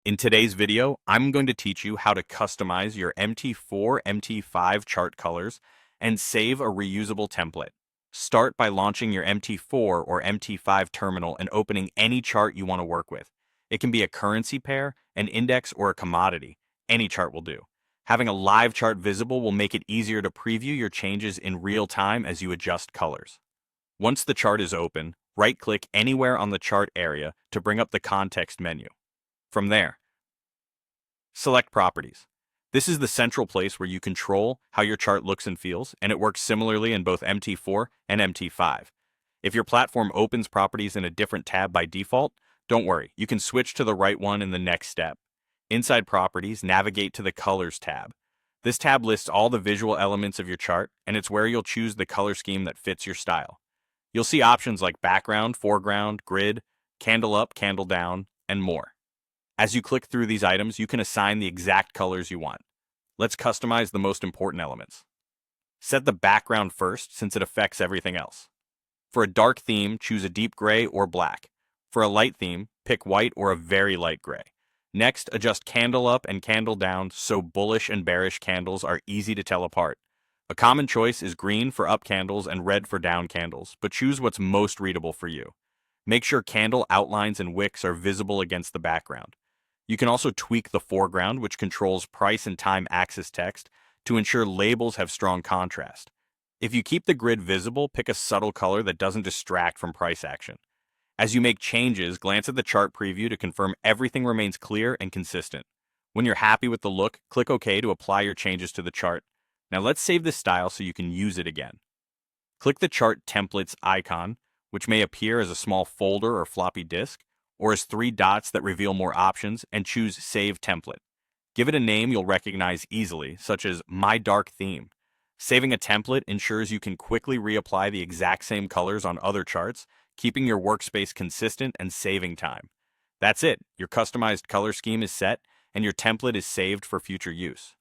In today's video, I'm going to teach you how to customize your MT4, MT5 chart colors and save a reusable template. Start by launching your MT4 or MT5 terminal and opening any chart you want to work with. It can be a currency pair, an index, or a commodity. Any chart will do. Having a live chart visible will make it easier to preview your changes in real time as you adjust colors. Once the chart is open, right-click anywhere on the chart area to bring up the context menu. From there, select Properties. This is the central place where you control how your chart looks and feels, and it works similarly in both MT4 and MT5. If your platform opens properties in a different tab by default, don't worry, you can switch to the right one in the next step. Inside Properties, navigate to the Colors tab. This tab lists all the visual elements of your chart, and it's where you'll choose the color scheme that fits your style. You'll see options like background, foreground, grid, candle up, candle down, and more. As you click through these items, you can assign the exact colors you want. Let's customize the most important elements. Set the background first since it affects everything else. For a dark theme, choose a deep gray or black. For a light theme, pick white or a very light gray. Next, adjust candle up and candle down so bullish and bearish candles are easy to tell apart. A common choice is green for up candles and red for down candles, but choose what's most readable for you. Make sure candle outlines and wicks are visible against the background. You can also tweak the foreground, which controls price and time axis text, to ensure labels have strong contrast. If you keep the grid visible, pick a subtle color that doesn't distract from price action. As you make changes, glance at the chart preview to confirm everything remains clear and consistent. When you're happy with the look, click OK to apply your changes to the chart. Now let's save this style so you can use it again. Click the chart templates icon, which may appear as a small folder or floppy disk, or as three dots that reveal more options, and choose Save Template. Give it a name you'll recognize easily, such as My Dark Theme. Saving a template ensures you can quickly reapply the exact same colors on other charts, keeping your workspace consistent and saving time. That's it. Your customized color scheme is set, and your template is saved for future use.